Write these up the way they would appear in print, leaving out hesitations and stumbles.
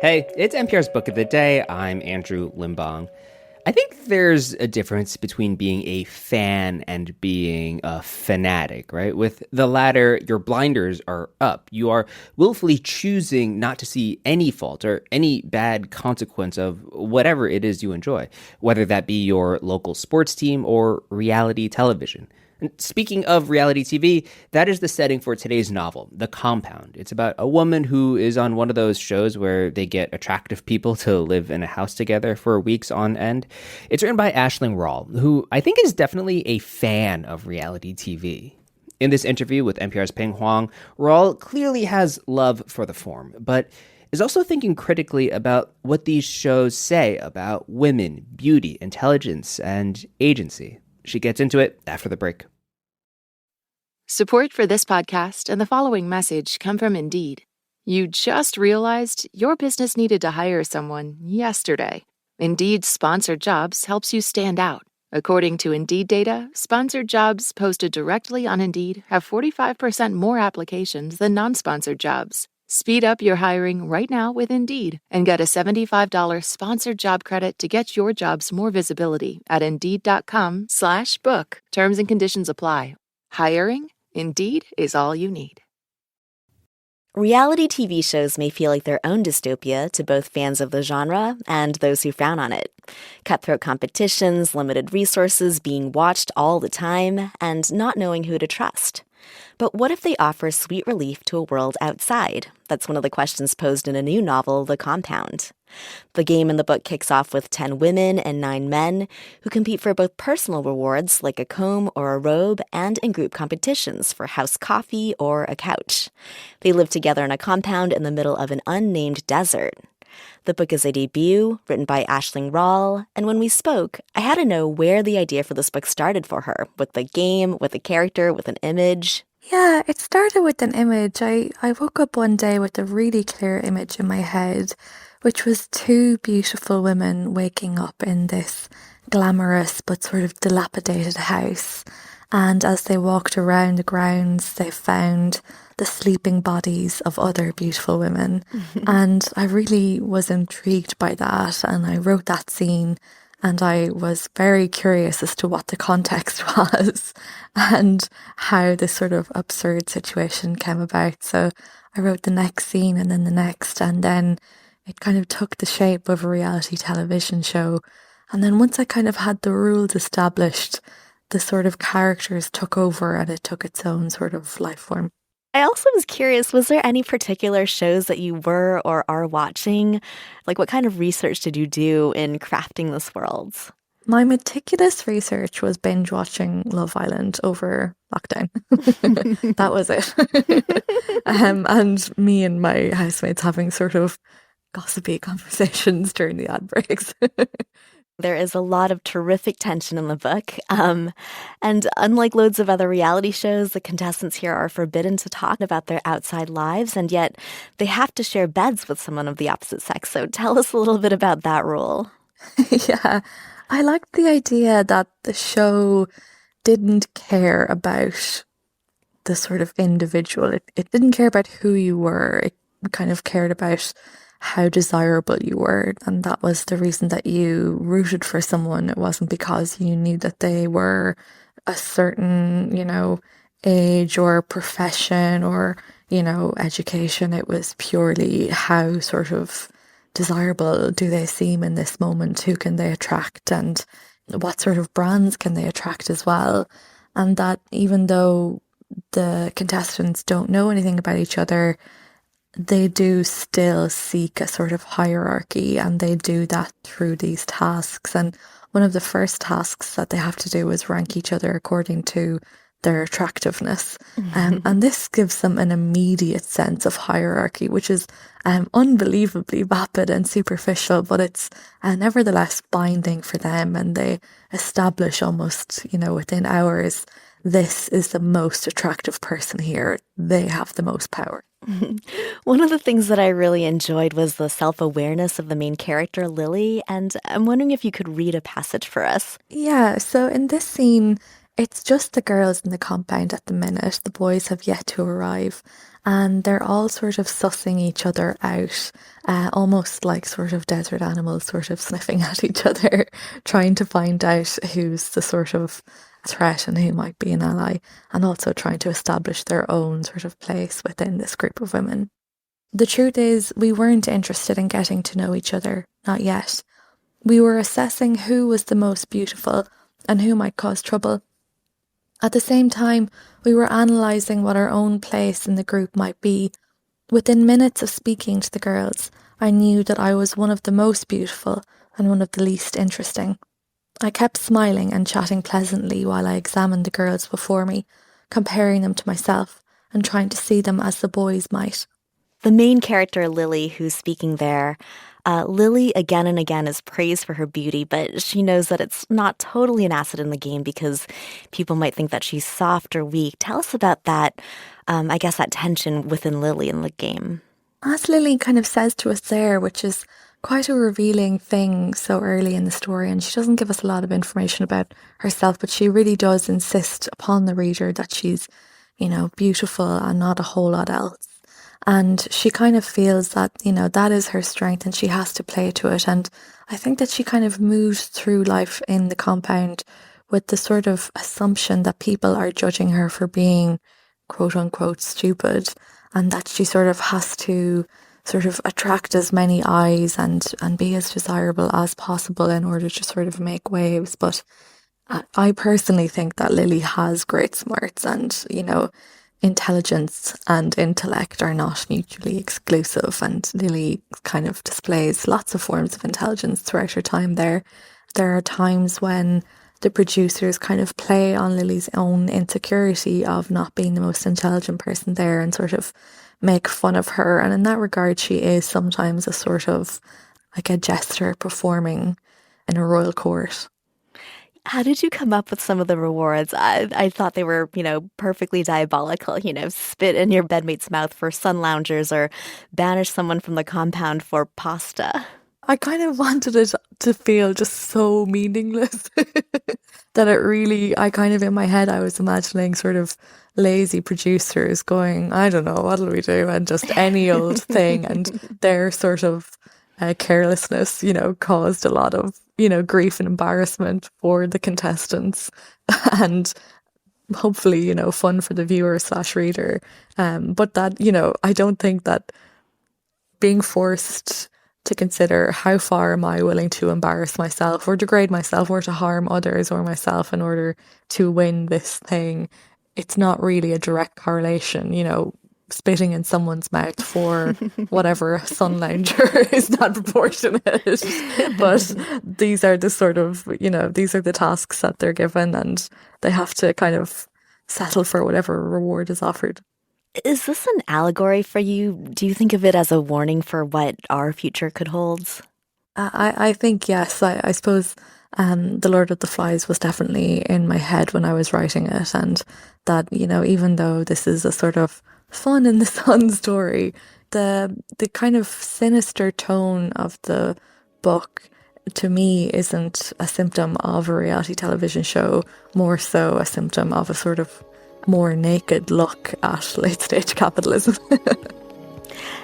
Hey, it's NPR's Book of the Day. I'm Andrew Limbong. I think there's a difference between being a fan and being a fanatic, right? With the latter, your blinders are up. You are willfully choosing not to see any fault or any bad consequence of whatever it is you enjoy, whether that be your local sports team or reality television. And speaking of reality TV, that is the setting for today's novel, The Compound. It's about a woman who is on one of those shows where they get attractive people to live in a house together for weeks on end. It's written by Rawle, who I think is definitely a fan of reality TV. In this interview with NPR's Pien Huang, Rawle clearly has love for the form, but is also thinking critically about what these shows say about women, beauty, intelligence, and agency. She gets into it after the break. Support for this podcast and the following message come from Indeed. You just realized your business needed to hire someone yesterday. Indeed's Sponsored Jobs helps you stand out. According to Indeed data, sponsored jobs posted directly on Indeed have 45% more applications than non-sponsored jobs. Speed up your hiring right now with Indeed and get a $75 sponsored job credit to get your jobs more visibility at Indeed.com/book. Terms and conditions apply. Hiring? Indeed is all you need. Reality TV shows may feel like their own dystopia to both fans of the genre and those who frown on it. Cutthroat competitions, limited resources, being watched all the time, and not knowing who to trust. But what if they offer sweet relief to a world outside? That's one of the questions posed in a new novel, The Compound. The game in the book kicks off with 10 women and 9 men who compete for both personal rewards like a comb or a robe and in group competitions for house coffee or a couch. They live together in a compound in the middle of an unnamed desert. The book is a debut, written by Rawle, and when we spoke, I had to know where the idea for this book started for her, with the game, with a character, with an image. Yeah, it started with an image. I woke up one day with a really clear image in my head, which was 2 beautiful women waking up in this glamorous but sort of dilapidated house. And as they walked around the grounds, they found the sleeping bodies of other beautiful women. And I really was intrigued by that. And I wrote that scene and I was very curious as to what the context was and how this sort of absurd situation came about. So I wrote the next scene and then the next, and then it kind of took the shape of a reality television show. And then once I kind of had the rules established, the sort of characters took over and it took its own sort of life form. I also was curious, was there any particular shows that you were or are watching? Like, what kind of research did you do in crafting this world? My meticulous research was binge-watching Love Island over lockdown. That was it. And me and my housemates having sort of gossipy conversations during the ad breaks. There is a lot of terrific tension in the book. And unlike loads of other reality shows, the contestants here are forbidden to talk about their outside lives, and yet they have to share beds with someone of the opposite sex. So tell us a little bit about that rule. Yeah, I liked the idea that the show didn't care about the sort of individual. It didn't care about who you were. It kind of cared about how desirable you were, and that was the reason that you rooted for someone. It wasn't because you knew that they were a certain, age or profession or, education. It was purely how sort of desirable do they seem in this moment, who can they attract, and what sort of brands can they attract as well. And that even though the contestants don't know anything about each other, they do still seek a sort of hierarchy, and they do that through these tasks. And one of the first tasks that they have to do is rank each other according to their attractiveness. And this gives them an immediate sense of hierarchy, which is unbelievably vapid and superficial, but it's nevertheless binding for them. And they establish almost, within hours, this is the most attractive person here. They have the most power. One of the things that I really enjoyed was the self-awareness of the main character, Lily, and I'm wondering if you could read a passage for us. Yeah, so in this scene, it's just the girls in the compound at the minute. The boys have yet to arrive. and they're all sort of sussing each other out, almost like sort of desert animals sort of sniffing at each other, trying to find out who's the sort of threat and who might be an ally, and also trying to establish their own sort of place within this group of women. The truth is, we weren't interested in getting to know each other, not yet. We were assessing who was the most beautiful and who might cause trouble. At the same time, we were analysing what our own place in the group might be. Within minutes of speaking to the girls, I knew that I was one of the most beautiful and one of the least interesting. I kept smiling and chatting pleasantly while I examined the girls before me, comparing them to myself and trying to see them as the boys might. The main character, Lily, who's speaking there, Lily again and again is praised for her beauty, but she knows that it's not totally an asset in the game because people might think that she's soft or weak. Tell us about that, I guess, that tension within Lily in the game. As Lily kind of says to us there, which is quite a revealing thing so early in the story, and she doesn't give us a lot of information about herself, but she really does insist upon the reader that she's, beautiful and not a whole lot else. And she kind of feels that, that is her strength and she has to play to it. And I think that she kind of moves through life in the compound with the sort of assumption that people are judging her for being quote unquote stupid, and that she sort of has to sort of attract as many eyes and be as desirable as possible in order to sort of make waves. But I personally think that Lily has great smarts, and, intelligence and intellect are not mutually exclusive, and Lily kind of displays lots of forms of intelligence throughout her time there. There are times when the producers kind of play on Lily's own insecurity of not being the most intelligent person there and sort of make fun of her, and in that regard she is sometimes a sort of like a jester performing in a royal court. How did you come up with some of the rewards? I thought they were, perfectly diabolical. Spit in your bedmate's mouth for sun loungers or banish someone from the compound for pasta. I kind of wanted it to feel just so meaningless that it really, in my head, I was imagining sort of lazy producers going, I don't know, what'll we do? And just any old thing. And their sort of carelessness, caused a lot of, grief and embarrassment for the contestants and hopefully, fun for the viewer/reader. But that, I don't think that being forced to consider how far am I willing to embarrass myself or degrade myself or to harm others or myself in order to win this thing, it's not really a direct correlation. Spitting in someone's mouth for whatever sun lounger is not proportionate. But these are the sort of, these are the tasks that they're given, and they have to kind of settle for whatever reward is offered. Is this an allegory for you? Do you think of it as a warning for what our future could hold? I think yes. I suppose The Lord of the Flies was definitely in my head when I was writing it, and that, even though this is a sort of fun in the sun story, the kind of sinister tone of the book to me isn't a symptom of a reality television show, more so a symptom of a sort of more naked look at late stage capitalism.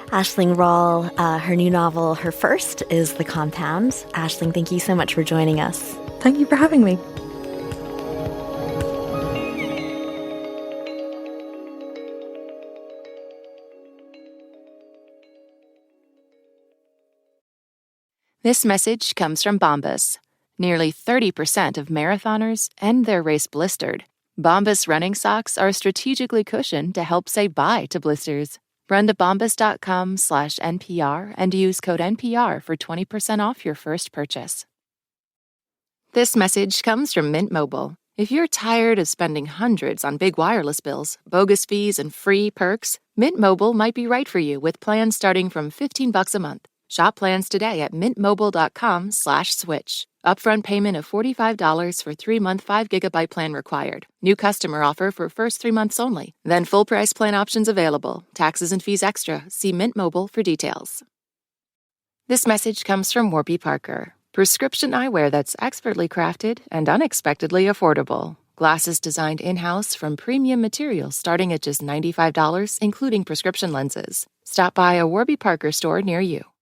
Aisling Rawle, her new novel, her first, is The Compound. Aisling, thank you so much for joining us. Thank you for having me. This message comes from Bombas. Nearly 30% of marathoners end their race blistered. Bombas running socks are strategically cushioned to help say bye to blisters. Run to bombas.com/NPR and use code NPR for 20% off your first purchase. This message comes from Mint Mobile. If you're tired of spending hundreds on big wireless bills, bogus fees, and free perks, Mint Mobile might be right for you with plans starting from $15 a month. Shop plans today at mintmobile.com/switch. Upfront payment of $45 for 3-month 5 GB plan required. New customer offer for first 3 months only. Then full price plan options available. Taxes and fees extra. See Mint Mobile for details. This message comes from Warby Parker. Prescription eyewear that's expertly crafted and unexpectedly affordable. Glasses designed in-house from premium materials starting at just $95, including prescription lenses. Stop by a Warby Parker store near you.